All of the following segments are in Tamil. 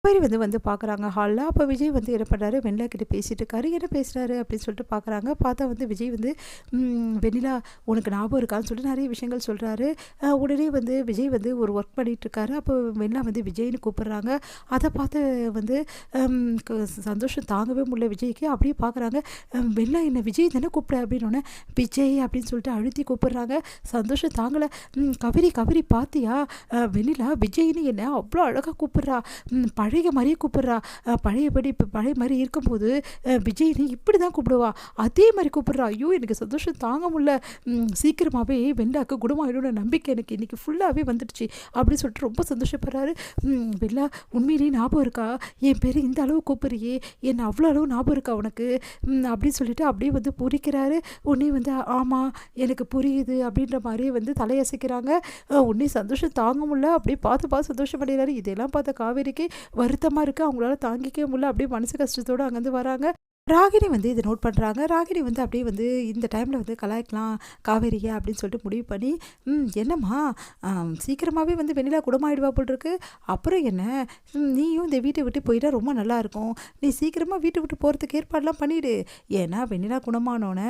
காவேரி வந்து பார்க்குறாங்க ஹாலில். அப்போ விஜய் வந்து என்ன பண்ணுறாரு, வெண்ணிலா கிட்ட பேசிட்டு இருக்காரு. என்ன பேசுகிறாரு அப்படின்னு சொல்லிட்டு பார்க்குறாங்க. பார்த்தா வந்து விஜய் வந்து வெண்ணிலா உனக்கு ஞாபகம் இருக்கான்னு சொல்லிட்டு நிறைய விஷயங்கள் சொல்கிறாரு. உடனே வந்து விஜய் வந்து ஒரு ஒர்க் பண்ணிகிட்ருக்காரு. அப்போ வெண்ணிலா வந்து விஜய்னு கூப்பிட்றாங்க. அதை பார்த்து வந்து ஹம், சந்தோஷம் தாங்கவே முடியல விஜய்க்கு. அப்படியே பார்க்குறாங்க. வெண்ணிலா என்ன விஜய் தானே கூப்பிட அப்படின்னோடனே விஜய் அப்படின்னு சொல்லிட்டு அழுத்தி கூப்பிட்றாங்க. சந்தோஷம் தாங்கலை. கவிரி கவிரி பார்த்தியா, வெண்ணிலா விஜய்னு என்ன அவ்வளோ அழகாக கூப்பிட்றா, பழைய மாதிரியே கூப்பிட்றா, பழையபடி இப்போ பழைய மாதிரி இருக்கும்போது விஜய்னு இப்படி தான் கூப்பிடுவா, அதே மாதிரி கூப்பிட்றா. ஐயோ எனக்கு சந்தோஷம் தாங்க முடியல. சீக்கிரமாகவே வெண்ணிலாவுக்கு குணமாயிடும்னு நம்பிக்கை எனக்கு இன்றைக்கி ஃபுல்லாகவே வந்துடுச்சு அப்படின்னு சொல்லிட்டு ரொம்ப சந்தோஷப்படுறாரு. வெண்ணிலா உண்மையிலேயே ஞாபகம் இருக்கா, என் பேர் இந்த அளவு கூப்பிட்றியே, என்ன அவ்வளோ அளவு ஞாபகம் இருக்கா உனக்கு அப்படின்னு சொல்லிட்டு அப்படியே வந்து புரிக்கிறாரு. உடனே வந்து ஆமாம் எனக்கு புரியுது அப்படின்ற மாதிரியே வந்து தலையசைக்கிறாங்க. உடனே சந்தோஷம் தாங்க முடியல. அப்படியே பார்த்து பார்த்து சந்தோஷம் பண்ணிடுறாரு. இதெல்லாம் பார்த்த காவேரிக்கு வருத்தமாக இருக்குது. அவங்களால தாங்கிக்கவே முடியல. அப்படியே மனசு கஷ்டத்தோடு அங்கேருந்து வராங்க. ராகினி வந்து இதை நோட் பண்ணுறாங்க. ராகினி வந்து அப்படியே வந்து இந்த டைமில் வந்து கலாய்க்கலாம் காவேரியை அப்படின்னு சொல்லிட்டு முடிவு பண்ணி, என்னம்மா சீக்கிரமாகவே வந்து வெண்ணிலா குணமாயிடுவா போல் இருக்கு, அப்புறம் என்ன, நீயும் இந்த வீட்டை விட்டு போயிட்டா ரொம்ப நல்லாயிருக்கும், நீ சீக்கிரமாக வீட்டை விட்டு போகிறதுக்கு ஏற்பாடெலாம் பண்ணிவிடு, ஏன்னா வெண்ணிலா குணமானோன்னே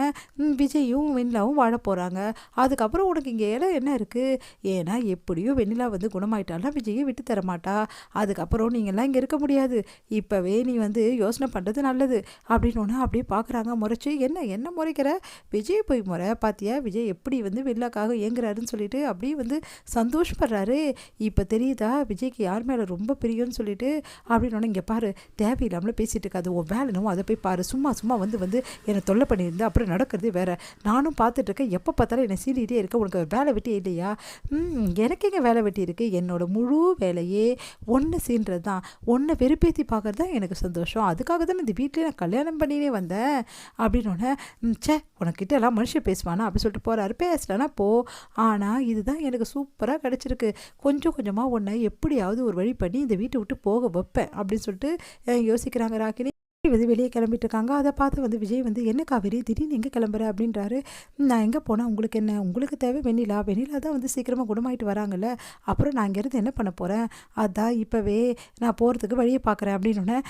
விஜயும் வெண்ணிலாவும் வாழ போகிறாங்க, அதுக்கப்புறம் உனக்கு இங்கே இடம் என்ன இருக்குது, ஏன்னா எப்படியும் வெண்ணிலா வந்து குணமாயிட்டாலாம் விஜயை விட்டு தரமாட்டா, அதுக்கப்புறம் நீங்கள்லாம் இங்கே இருக்க முடியாது, இப்போவே நீ வந்து யோசனை பண்ணுறது நல்லது அப்படின்னோன்னா அப்படியே பார்க்குறாங்க முறைச்சி. என்ன முறைக்கிற, விஜய் போய் முறை பார்த்தியா, விஜய் எப்படி வந்து வெண்ணிலாக்காக ஏங்குறாருன்னு சொல்லிட்டு அப்படியே வந்து சந்தோஷப்படுறாரு. இப்போ தெரியுதா விஜய்க்கு யார் மேலே ரொம்ப பிரியும்னு சொல்லிட்டு அப்படின்னோடனே, இங்கே பாரு தேவையில்லாமல் பேசிகிட்டு இருக்காது, உன் வேலை என்னவோ அதை போய் பாரு, சும்மா சும்மா வந்து என்னை தொல்லை பண்ணியிருந்தேன், அப்புறம் நடக்கிறது வேறு, நானும் பார்த்துட்ருக்கேன், எப்போ பார்த்தாலும் என்னை சீண்டிகிட்டே இருக்க, உனக்கு வேலை வெட்டி இல்லையா, எனக்கு எங்கே வேலை வெட்டி இருக்குது, என்னோட முழு வேலையே ஒன்று சீன்றது தான், ஒன்றை வெறுப்பேற்றி பார்க்குறது தான் எனக்கு சந்தோஷம், அதுக்காக தான் இந்த வீட்டிலே நான் கல்யாணம் பண்ணினே வந்தேன் அப்படின்னோடனே, சே உனக்கிட்ட எல்லாம் மனுஷன் பேசுவானா அப்படி சொல்லிட்டு போகிறாரு. பேசலன்னா போ, ஆனால் இதுதான் எனக்கு சூப்பராக கிடச்சிருக்கு, கொஞ்சம் கொஞ்சமாக உன்னை எப்படியாவது ஒரு வழி பண்ணி இந்த வீட்டை விட்டு போக வைப்பேன் அப்படின்னு சொல்லிட்டு யோசிக்கிறாங்க ராகினி. வந்து வெளியே கிளம்பிட்டு இருக்காங்க. அதை பார்த்து வந்து விஜய் வந்து, என்ன காவேரி திடீர்னு எங்கே கிளம்புற அப்படின்றாரு. நான் எங்கே போனால் உங்களுக்கு என்ன, உங்களுக்கு தேவை வெண்ணிலா, வெண்ணிலா தான் வந்து சீக்கிரமாக குணமாயிட்டு வராங்கல்ல, அப்புறம் நான் இங்கேருந்து என்ன பண்ண போகிறேன், அதான் இப்போவே நான் போகிறதுக்கு வழியை பார்க்குறேன் அப்படின்னோடனே,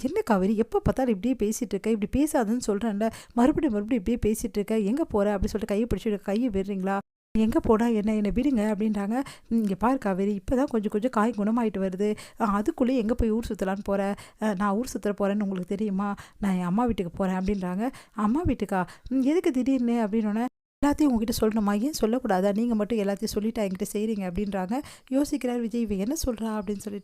என்ன காவேரி எப்போ பார்த்தாலும் இப்படியே பேசிகிட்டு இருக்க, இப்படி பேசாதுன்னு சொல்கிறேன்ல, மறுபடியும் இப்படியே பேசிகிட்டு இருக்க, எங்கே போகிற அப்படின்னு சொல்லிட்டு கையை பிடிச்சி கையை விடுறீங்களா, எங்கே போனால் என்னை விடுங்க அப்படின்றாங்க. இங்கே பாரு காவேரி இப்போ தான் கொஞ்சம் கொஞ்சம் காய் குணமாயிட்டு வருது, அதுக்குள்ளேயே எங்கே போய் ஊர் சுற்றலான்னு போகிறேன், நான் ஊர் சுற்றுற போகிறேன்னு உங்களுக்கு தெரியுமா, நான் என் அம்மா வீட்டுக்கு போகிறேன் அப்படின்றாங்க. அம்மா வீட்டுக்கா, எதுக்கு திடீர்னு அப்படின்னோடனே, எல்லாத்தையும் உங்ககிட்ட சொல்லணுமா, ஏன் சொல்லக்கூடாதா, நீங்கள் மட்டும் எல்லாத்தையும் சொல்லிவிட்டு என்கிட்ட செய்கிறீங்க அப்படின்றாங்க. யோசிக்கிறார் விஜய், இவன் என்ன சொல்கிறா அப்படின்னு சொல்லிட்டு.